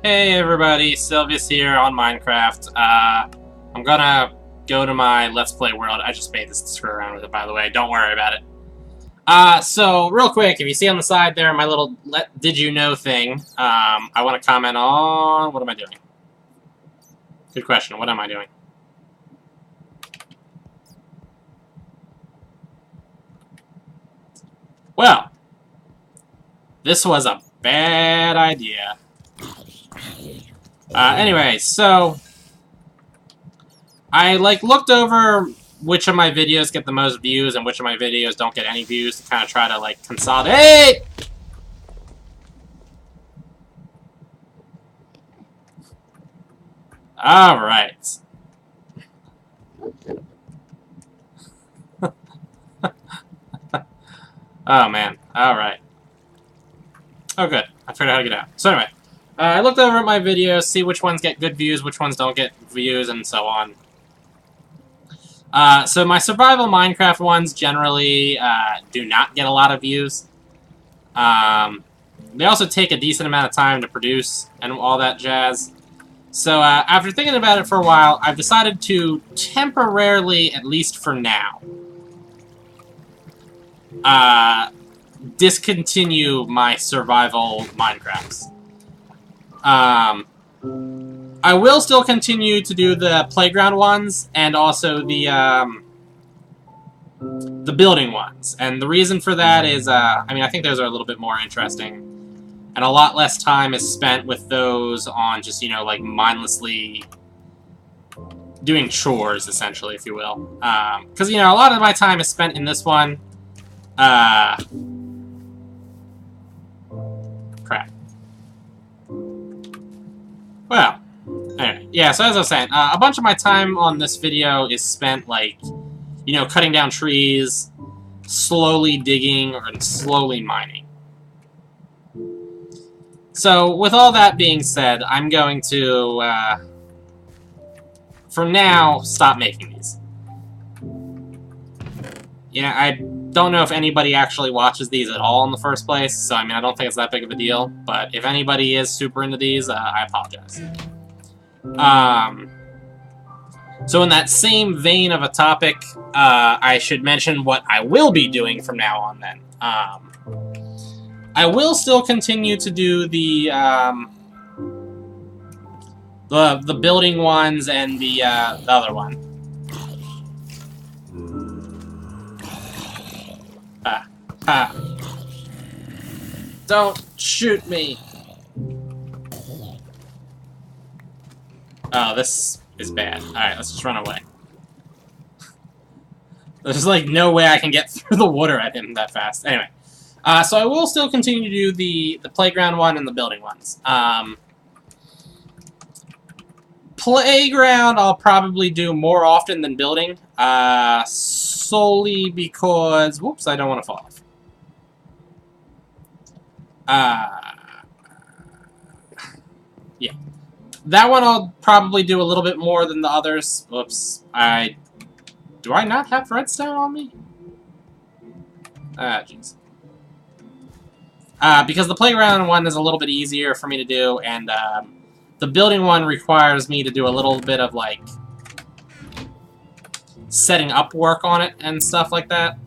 Hey everybody, Sylvius here on Minecraft. I'm gonna go to my Let's Play world. I just made this to screw around with it, by the way. Don't worry about it. So real quick, if you see on the side there my little Did You Know thing, I want to comment on... What am I doing? Good question. What am I doing? Well, this was a bad idea. Anyway, so I looked over which of my videos get the most views and which of my videos don't get any views to kind of try to consolidate. All right. Oh man. All right. Oh good. I figured out how to get out. So anyway. I looked over at my videos, see which ones get good views, which ones don't get views, and so on. So my survival Minecraft ones generally do not get a lot of views. They also take a decent amount of time to produce and all that jazz. So after thinking about it for a while, I've decided to temporarily, at least for now, discontinue my survival Minecrafts. I will still continue to do the playground ones and also the building ones. And the reason for that is, I mean, I think those are a little bit more interesting. And a lot less time is spent with those on just, mindlessly doing chores, essentially, if you will. Because, a lot of my time is spent in this one. Crap. Well, anyway, yeah, so as I was saying, a bunch of my time on this video is spent, cutting down trees, slowly digging, or slowly mining. So, with all that being said, I'm going to, for now, stop making these. Yeah, I don't know if anybody actually watches these at all in the first place, so I mean, I don't think it's that big of a deal, but if anybody is super into these, I apologize. So in that same vein of a topic, I should mention what I will be doing from now on then. I will still continue to do the building ones and the other one. Don't shoot me! Oh, this is bad. Alright, let's just run away. There's no way I can get through the water at him that fast. Anyway. So I will still continue to do the playground one and the building ones. Playground I'll probably do more often than building. Solely because... Whoops, I don't want to fall off. Yeah. That one I'll probably do a little bit more than the others. Whoops. Do I not have redstone on me? Ah, jeez. Because the playground one is a little bit easier for me to do, and the building one requires me to do a little bit of, setting up work on it and stuff like that.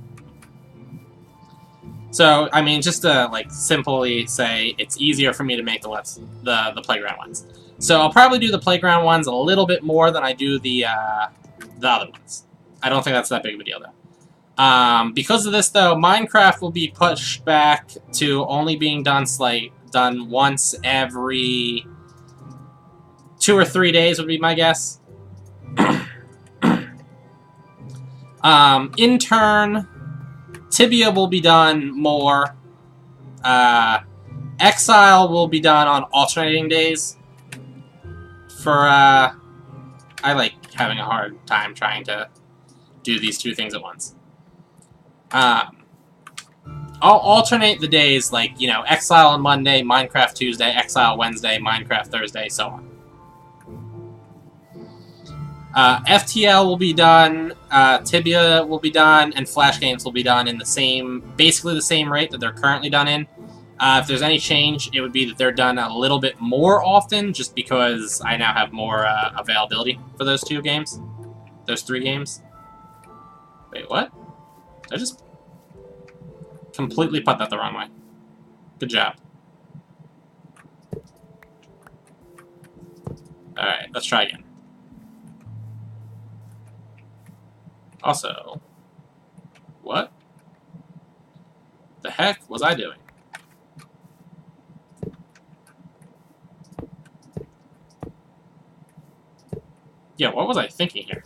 So, I mean, just to, simply say, it's easier for me to make the playground ones. So I'll probably do the playground ones a little bit more than I do the other ones. I don't think that's that big of a deal, though. Because of this, though, Minecraft will be pushed back to only being done once every 2 or 3 days would be my guess. In turn, Tibia will be done more. Exile will be done on alternating days. I like having a hard time trying to do these two things at once. I'll alternate the days, Exile on Monday, Minecraft Tuesday, Exile Wednesday, Minecraft Thursday, so on. FTL will be done, Tibia will be done, and Flash Games will be done in basically the same rate that they're currently done in. If there's any change, it would be that they're done a little bit more often, just because I now have more availability for those 2 games. Those 3 games. Wait, what? Did I just completely put that the wrong way? Good job. Alright, let's try again. Also, what the heck was I doing? Yeah, what was I thinking here?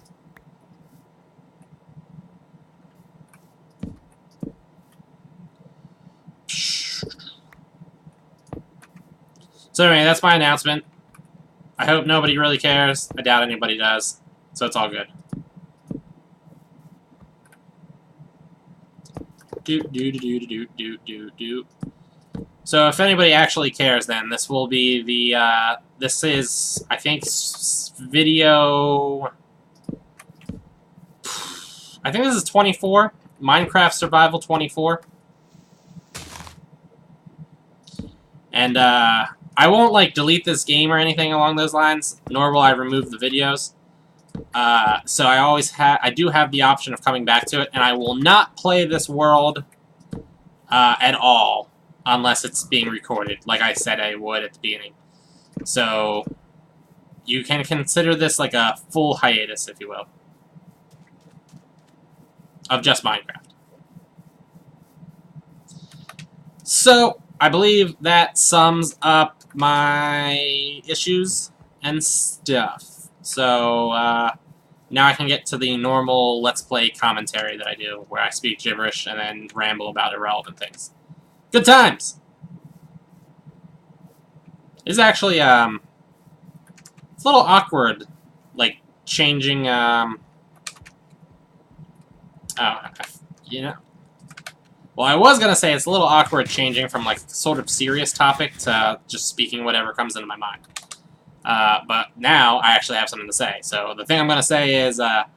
So anyway, that's my announcement. I hope nobody really cares. I doubt anybody does. So it's all good. So if anybody actually cares, then this will be the, this is, I think, video... I think this is 24. Minecraft Survival 24. And, I won't, like, delete this game or anything along those lines, nor will I remove the videos. So I do have the option of coming back to it, and I will not play this world at all unless it's being recorded, like I said I would at the beginning. So you can consider this like a full hiatus, if you will, of just Minecraft. So I believe that sums up my issues and stuff. So, now I can get to the normal Let's Play commentary that I do, where I speak gibberish and then ramble about irrelevant things. Good times! It's actually, it's a little awkward, like, changing, you know... Well, I was gonna say it's a little awkward changing from, like, sort of serious topic to just speaking whatever comes into my mind. But now I actually have something to say. So the thing I'm gonna say is, I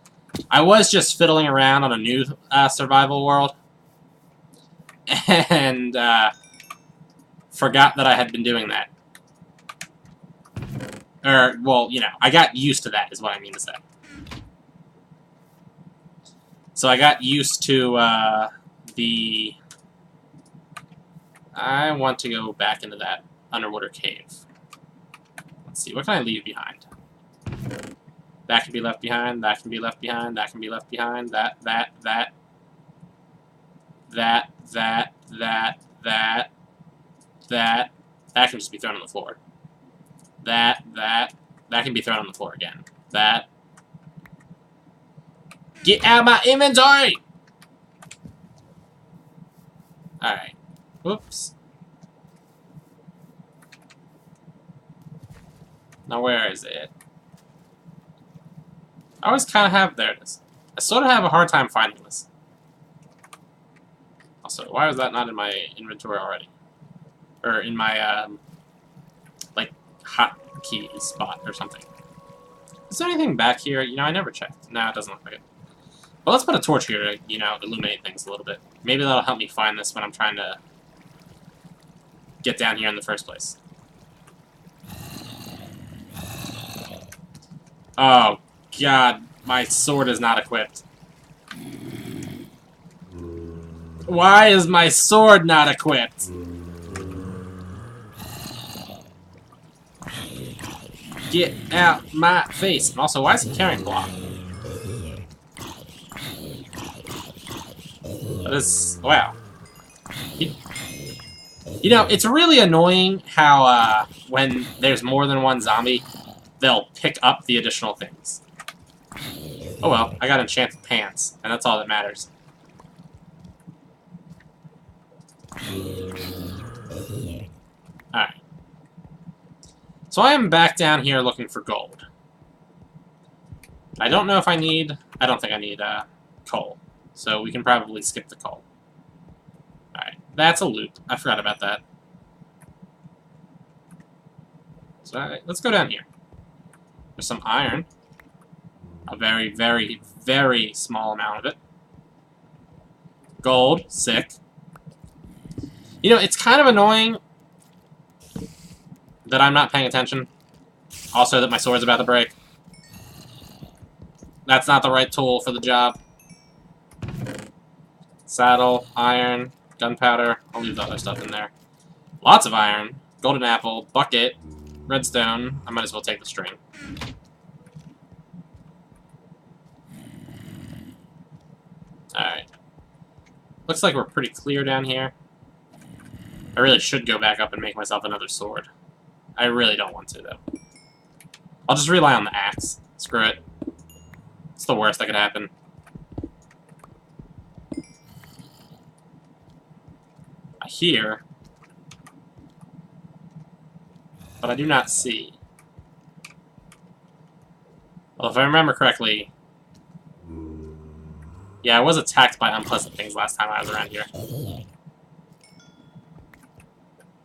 was just fiddling around on a new survival world, and forgot that I had been doing that. Or, well, you know, I got used to that, is what I mean to say. So I got used to, I want to go back into that underwater cave. Let's see, what can I leave behind? That can be left behind, that can be left behind, that can be left behind, that can just be thrown on the floor. That can be thrown on the floor again. That. Get out of my inventory! Alright. Whoops. Now where is it? I always kind of have... There it is. I sort of have a hard time finding this. Also, why was that not in my inventory already? Or in my, like, hotkey spot or something. Is there anything back here? You know, I never checked. No, it doesn't look like it. Well, let's put a torch here to, you know, illuminate things a little bit. Maybe that'll help me find this when I'm trying to get down here in the first place. Oh, God. My sword is not equipped. Why is my sword not equipped? Get out my face. And also, why is he carrying block? That is... Wow. You know, it's really annoying how, when there's more than one zombie, they'll pick up the additional things. Oh well, I got enchanted pants, and that's all that matters. Alright. So I am back down here looking for gold. I don't know if I need... I don't think I need, coal. So we can probably skip the coal. Alright, that's a loop. I forgot about that. So let's go down here. There's some iron. A very, very, very small amount of it. Gold, sick. You know, it's kind of annoying that I'm not paying attention. Also, that my sword's about to break. That's not the right tool for the job. Saddle, iron, gunpowder. I'll leave the other stuff in there. Lots of iron. Golden apple, bucket, redstone. I might as well take the string. Alright. Looks like we're pretty clear down here. I really should go back up and make myself another sword. I really don't want to, though. I'll just rely on the axe. Screw it. It's the worst that could happen. I hear, but I do not see. Well, if I remember correctly, yeah, I was attacked by unpleasant things last time I was around here.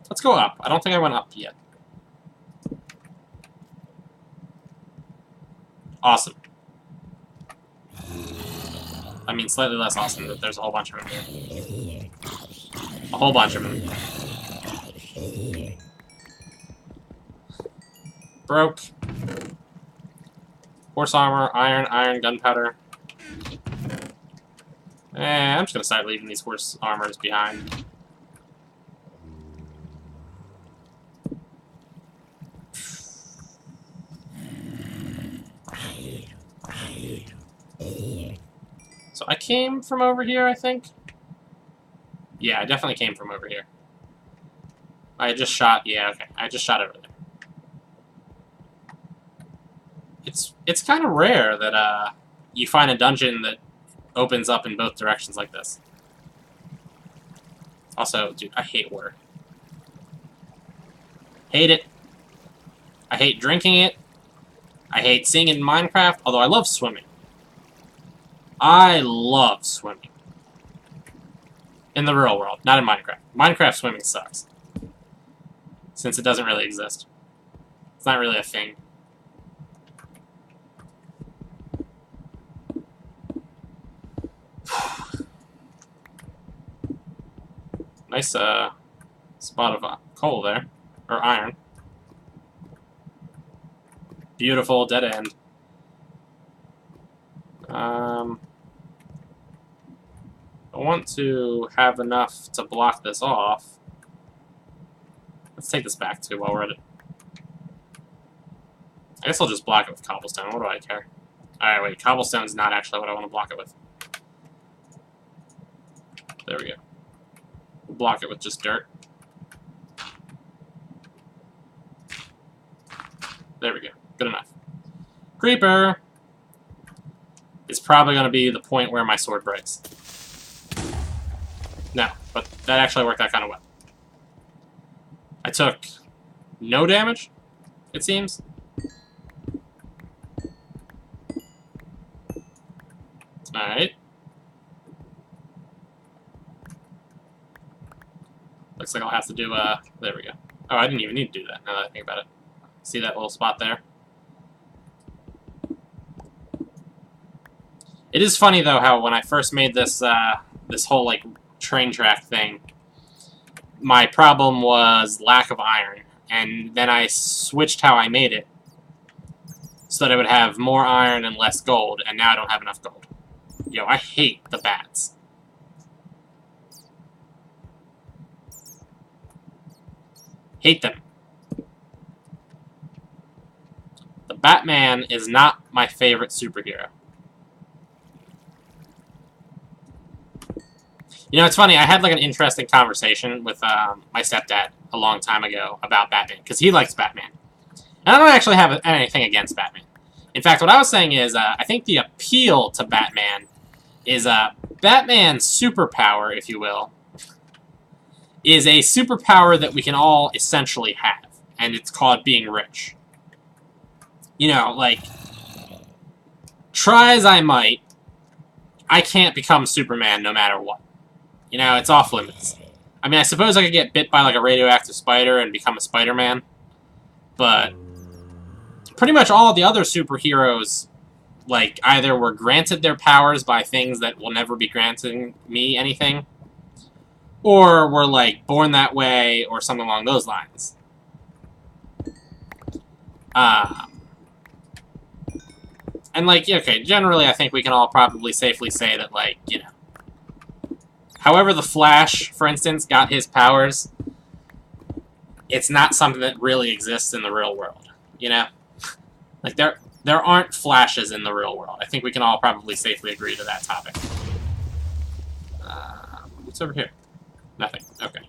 Let's go up. I don't think I went up yet. Awesome. I mean, slightly less awesome that there's a whole bunch of them here. A whole bunch of them. Broke. Horse armor, iron, gunpowder. I'm just gonna start leaving these horse armors behind. So I came from over here, I think? Yeah, I definitely came from over here. I just shot... Yeah, okay. I just shot over there. It's kind of rare that you find a dungeon that opens up in both directions like this. Also, dude, I hate water. Hate it. I hate drinking it. I hate seeing it in Minecraft, although I love swimming. I love swimming. In the real world, not in Minecraft. Minecraft swimming sucks. Since it doesn't really exist. It's not really a thing. Nice spot of coal there. Or iron. Beautiful dead end. I want to have enough to block this off. Let's take this back too while we're at it. I guess I'll just block it with cobblestone. What do I care? Alright, wait. Cobblestone's not actually what I want to block it with. There we go. We'll block it with just dirt. There we go. Good enough. Creeper! Is probably going to be the point where my sword breaks. No, but that actually worked out kind of well. I took no damage, it seems. Alright. Looks like I'll have to do, there we go. Oh, I didn't even need to do that, now that I think about it. See that little spot there? It is funny, though, how when I first made this, this whole, like, train track thing, my problem was lack of iron. And then I switched how I made it so that I would have more iron and less gold, and now I don't have enough gold. Yo, I hate the bats. Hate them. The Batman is not my favorite superhero. You know, it's funny, I had like an interesting conversation with my stepdad a long time ago about Batman, because he likes Batman. And I don't actually have anything against Batman. In fact, what I was saying is, I think the appeal to Batman is Batman's superpower, if you will, is a superpower that we can all essentially have, and it's called being rich. You know, like, try as I might, I can't become Superman no matter what. You know, it's off limits. I mean, I suppose I could get bit by, like, a radioactive spider and become a Spider-Man, but pretty much all of the other superheroes, like, either were granted their powers by things that will never be granting me anything, or were, like, born that way, or something along those lines. And, like, okay, generally I think we can all probably safely say that, like, you know, however the Flash, for instance, got his powers, it's not something that really exists in the real world, you know? Like, there aren't Flashes in the real world. I think we can all probably safely agree to that topic. What's over here? Nothing. Okay.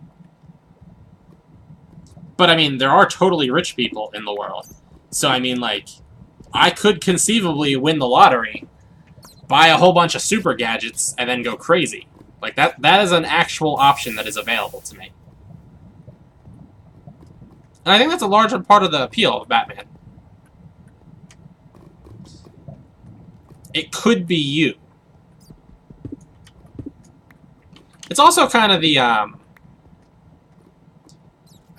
But, I mean, there are totally rich people in the world. So, I mean, like, I could conceivably win the lottery, buy a whole bunch of super gadgets, and then go crazy. Like, that is an actual option that is available to me. And I think that's a larger part of the appeal of Batman. It could be you. It's also kind of the, I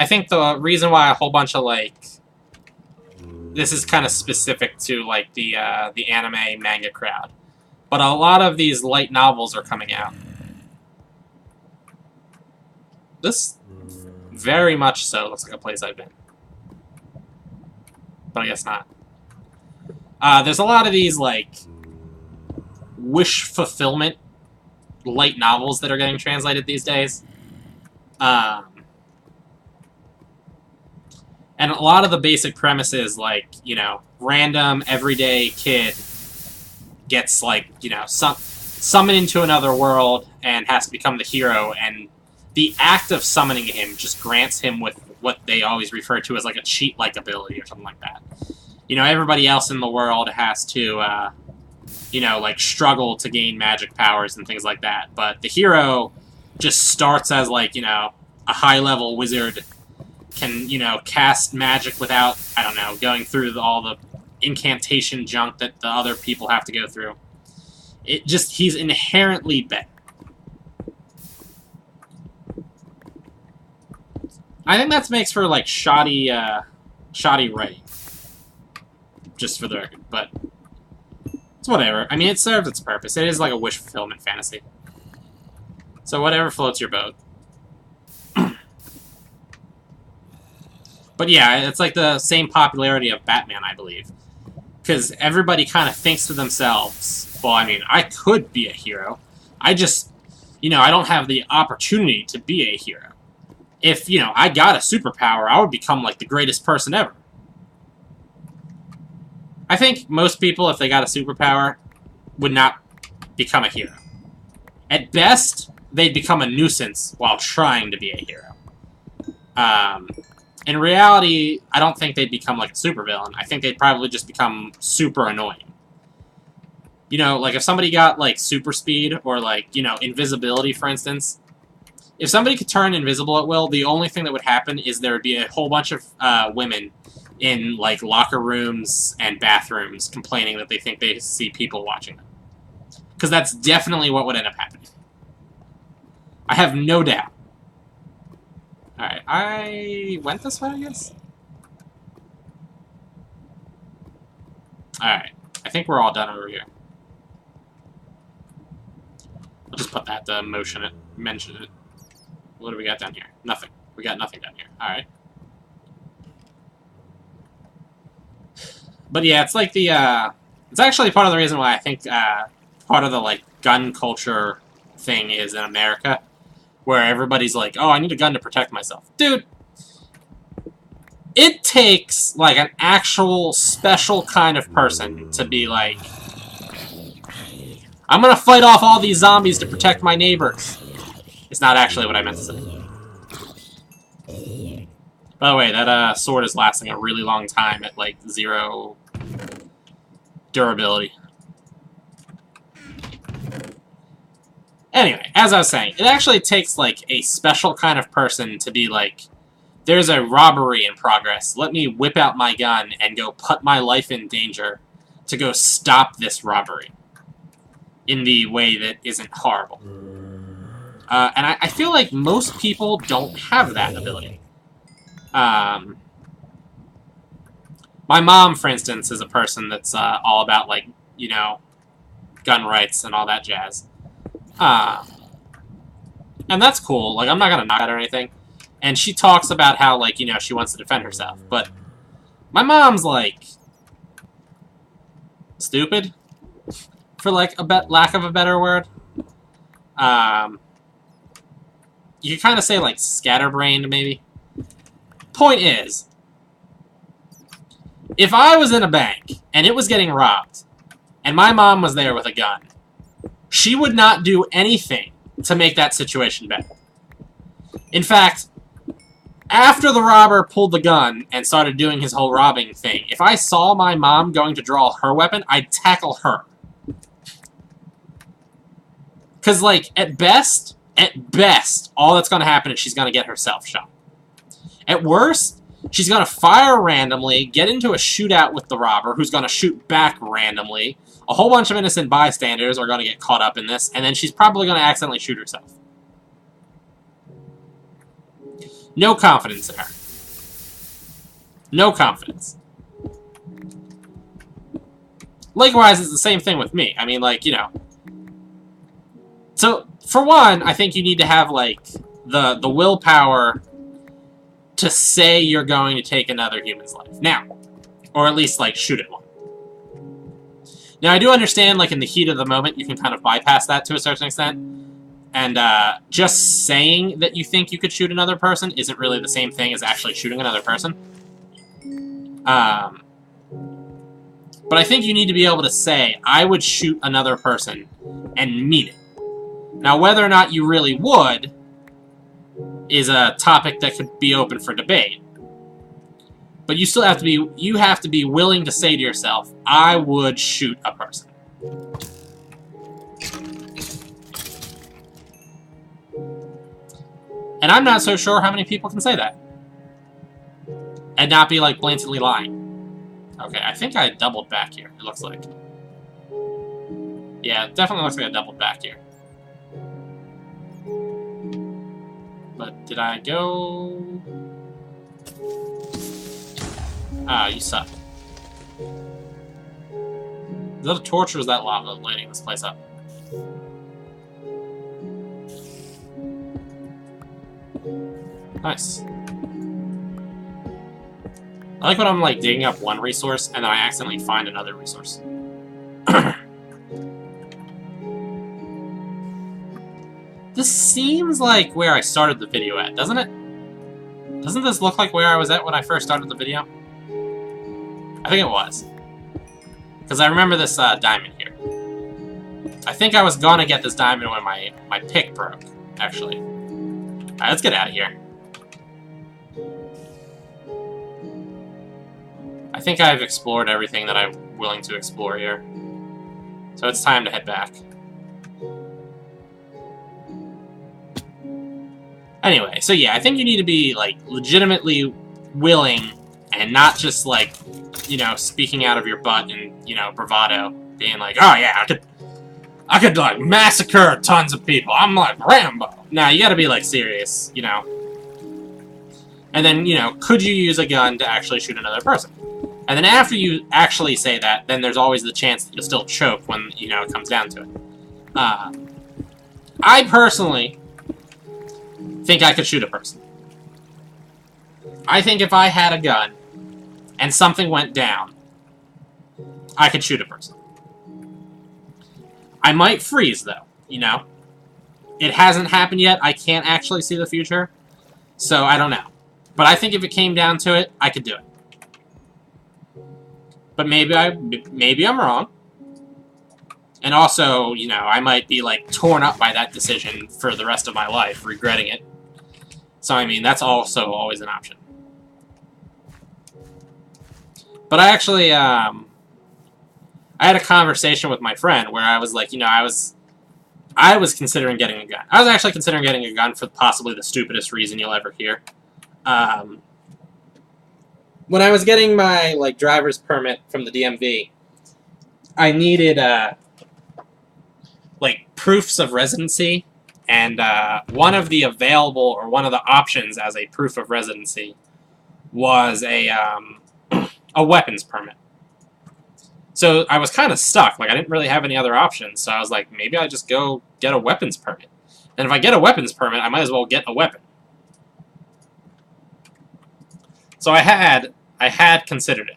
think the reason why a whole bunch of, like, this is kind of specific to, like, the anime manga crowd. But a lot of these light novels are coming out. This, very much so, looks like a place I've been. But I guess not. There's a lot of these, like, wish fulfillment light novels that are getting translated these days. And a lot of the basic premises, like, you know, random, everyday kid gets, like, you know, summoned into another world and has to become the hero, and the act of summoning him just grants him with what they always refer to as, like, a cheat-like ability or something like that. You know, everybody else in the world has to, you know, like, struggle to gain magic powers and things like that, but the hero just starts as, like, you know, a high-level wizard, can, you know, cast magic without, I don't know, going through all the incantation junk that the other people have to go through. It just, he's inherently better. I think that makes for, like, shoddy writing. Just for the record, but it's whatever. I mean, it serves its purpose. It is like a wish fulfillment fantasy. So whatever floats your boat. But yeah, it's like the same popularity of Batman, I believe. Because everybody kind of thinks to themselves, well, I mean, I could be a hero. I just, you know, I don't have the opportunity to be a hero. If, you know, I got a superpower, I would become, like, the greatest person ever. I think most people, if they got a superpower, would not become a hero. At best, they'd become a nuisance while trying to be a hero. In reality, I don't think they'd become, like, a supervillain. I think they'd probably just become super annoying. You know, like, if somebody got, like, super speed, or, like, you know, invisibility, for instance, if somebody could turn invisible at will, the only thing that would happen is there would be a whole bunch of women in, like, locker rooms and bathrooms complaining that they think they see people watching them. Because that's definitely what would end up happening. I have no doubt. Alright, I went this way, I guess? Alright, I think we're all done over here. I'll just put that to mention it. What do we got down here? Nothing. We got nothing down here. Alright. But yeah, it's like the, it's actually part of the reason why I think, part of the, like, gun culture thing is in America, where everybody's like, oh, I need a gun to protect myself. Dude, it takes, like, an actual special kind of person to be like, I'm gonna fight off all these zombies to protect my neighbors. It's not actually what I meant to say. By the way, that sword is lasting a really long time at, like, 0 durability. Anyway, as I was saying, it actually takes, like, a special kind of person to be like, there's a robbery in progress. Let me whip out my gun and go put my life in danger to go stop this robbery in the way that isn't horrible. And I feel like most people don't have that ability. My mom, for instance, is a person that's all about, like, you know, gun rights and all that jazz. And that's cool. Like, I'm not gonna knock at her or anything. And she talks about how, like, you know, she wants to defend herself. But my mom's, like, stupid, for, like, lack of a better word. You could kind of say, like, scatterbrained, maybe. Point is, if I was in a bank, and it was getting robbed, and my mom was there with a gun, she would not do anything to make that situation better. In fact, after the robber pulled the gun and started doing his whole robbing thing, if I saw my mom going to draw her weapon, I'd tackle her. Because, like, at best, all that's going to happen is she's going to get herself shot. At worst, she's going to fire randomly, get into a shootout with the robber, who's going to shoot back randomly. A whole bunch of innocent bystanders are going to get caught up in this, and then she's probably going to accidentally shoot herself. No confidence in her. No confidence. Likewise, it's the same thing with me. I mean, like, you know. So, for one, I think you need to have, like, the willpower to say you're going to take another human's life. Now. Or at least, like, shoot at one. Now, I do understand, like, in the heat of the moment, you can kind of bypass that to a certain extent. And, just saying that you think you could shoot another person isn't really the same thing as actually shooting another person. But I think you need to be able to say, I would shoot another person, and mean it. Now, whether or not you really would is a topic that could be open for debate. But you still have to be willing to say to yourself, I would shoot a person. And I'm not so sure how many people can say that. And not be, like, blatantly lying. Okay, I think I doubled back here, it looks like. Yeah, it definitely looks like I doubled back here. But did I go... Ah, you suck. Is that a torch or is that lava lighting this place up? Nice. I like when I'm, like, digging up one resource and then I accidentally find another resource. This seems like where I started the video at, doesn't it? Doesn't this look like where I was at when I first started the video? I think it was. Because I remember this diamond here. I think I was gonna get this diamond when my pick broke, actually. Alright, let's get out of here. I think I've explored everything that I'm willing to explore here. So it's time to head back. Anyway, so yeah, I think you need to be, like, legitimately willing and not just, like, you know, speaking out of your butt and, you know, bravado. Being like, oh yeah, I could, like, massacre tons of people. I'm like Rambo. Nah, you gotta be, like, serious, you know. And then, you know, could you use a gun to actually shoot another person? And then after you actually say that, then there's always the chance that you'll still choke when, you know, it comes down to it. I personally think I could shoot a person. I think if I had a gun and something went down, I could shoot a person. I might freeze, though, you know? It hasn't happened yet. I can't actually see the future, so I don't know. But I think if it came down to it, I could do it. But maybe I'm wrong. And also, you know, I might be, like, torn up by that decision for the rest of my life, regretting it. So, I mean, that's also always an option. But I actually, I had a conversation with my friend where I was like, you know, I was considering getting a gun. I was actually considering getting a gun for possibly the stupidest reason you'll ever hear. When I was getting my, like, driver's permit from the DMV, I needed, like, proofs of residency, and one of the options as a proof of residency was a weapons permit. So I was kind of stuck. Like, I didn't really have any other options, so I was like, maybe I just go get a weapons permit. And if I get a weapons permit, I might as well get a weapon. So I had considered it.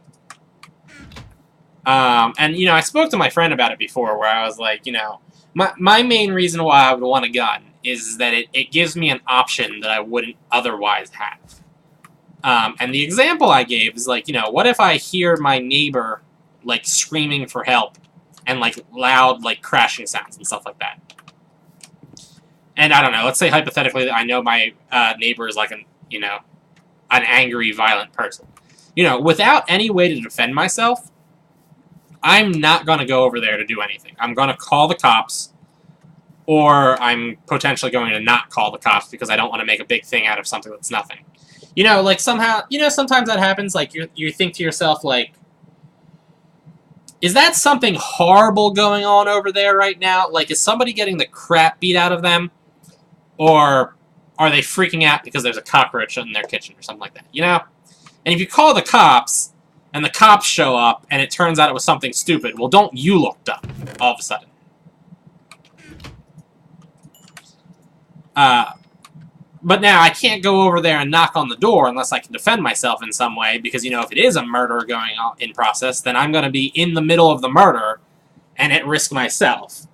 And, you know, I spoke to my friend about it before, where I was like, you know, my main reason why I would want a gun is that it gives me an option that I wouldn't otherwise have. And the example I gave is like, you know, what if I hear my neighbor, like, screaming for help and, like, loud, like, crashing sounds and stuff like that? And I don't know, let's say hypothetically that I know my neighbor is like an angry, violent person. You know, without any way to defend myself, I'm not going to go over there to do anything. I'm going to call the cops, or I'm potentially going to not call the cops because I don't want to make a big thing out of something that's nothing. You know, like somehow, you know, sometimes that happens, like you think to yourself, like, is that something horrible going on over there right now? Like, is somebody getting the crap beat out of them? Or are they freaking out because there's a cockroach in their kitchen or something like that, you know? And if you call the cops, and the cops show up, and it turns out it was something stupid, well, don't you look dumb all of a sudden. But now, I can't go over there and knock on the door unless I can defend myself in some way, because, you know, if it is a murder going on in process, then I'm going to be in the middle of the murder and at risk myself.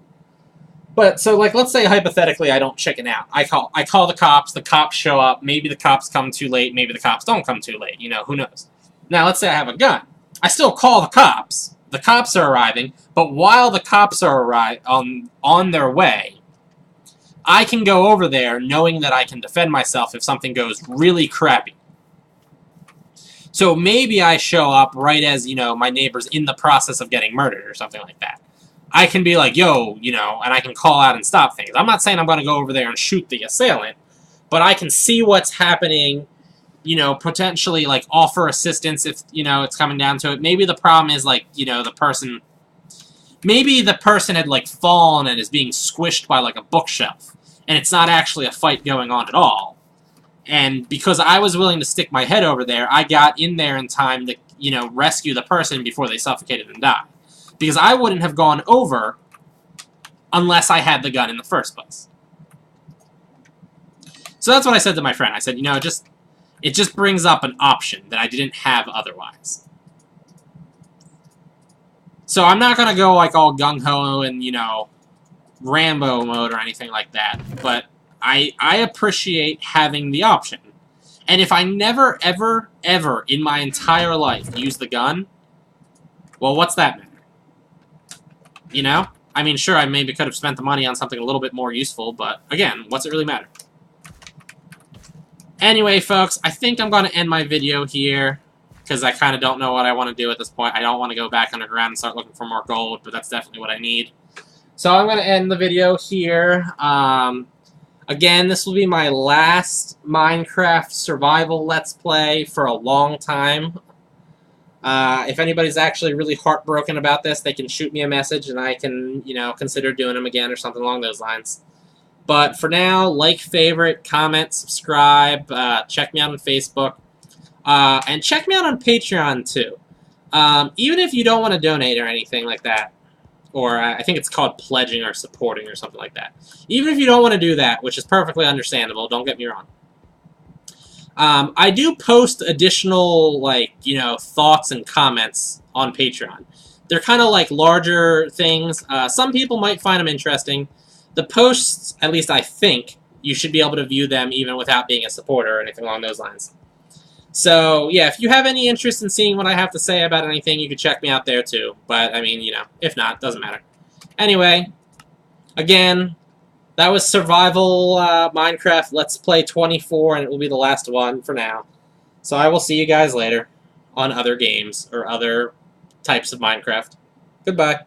But, so, like, let's say, hypothetically, I don't chicken out. I call the cops show up, maybe the cops come too late, maybe the cops don't come too late, you know, who knows. Now, let's say I have a gun. I still call the cops are arriving, but while the cops are on their way, I can go over there knowing that I can defend myself if something goes really crappy. So maybe I show up right as, you know, my neighbor's in the process of getting murdered or something like that. I can be like, yo, you know, and I can call out and stop things. I'm not saying I'm going to go over there and shoot the assailant, but I can see what's happening, you know, potentially, like, offer assistance if, you know, it's coming down to it. Maybe the problem is, like, you know, maybe the person had, like, fallen and is being squished by, like, a bookshelf, and it's not actually a fight going on at all. And because I was willing to stick my head over there, I got in there in time to, you know, rescue the person before they suffocated and died. Because I wouldn't have gone over unless I had the gun in the first place. So that's what I said to my friend. I said, you know, it just brings up an option that I didn't have otherwise. So I'm not going to go, like, all gung-ho and, you know, Rambo mode or anything like that. But I appreciate having the option. And if I never, ever, ever in my entire life use the gun, well, what's that matter? You know? I mean, sure, I maybe could have spent the money on something a little bit more useful, but, again, what's it really matter? Anyway, folks, I think I'm going to end my video here, because I kind of don't know what I want to do at this point. I don't want to go back underground and start looking for more gold, but that's definitely what I need. So I'm going to end the video here. Again, this will be my last Minecraft survival Let's Play for a long time. If anybody's actually really heartbroken about this, they can shoot me a message and I can, you know, consider doing them again or something along those lines. But for now, like, favorite, comment, subscribe, check me out on Facebook, and check me out on Patreon too. Even if you don't want to donate or anything like that, or I think it's called pledging or supporting or something like that. Even if you don't want to do that, which is perfectly understandable, don't get me wrong. I do post additional, like, you know, thoughts and comments on Patreon. They're kind of like larger things. Some people might find them interesting. The posts, at least I think, you should be able to view them even without being a supporter or anything along those lines. So, yeah, if you have any interest in seeing what I have to say about anything, you can check me out there too. But, I mean, you know, if not, doesn't matter. Anyway, again, that was Survival Minecraft Let's Play 24, and it will be the last one for now. So I will see you guys later on other games or other types of Minecraft. Goodbye.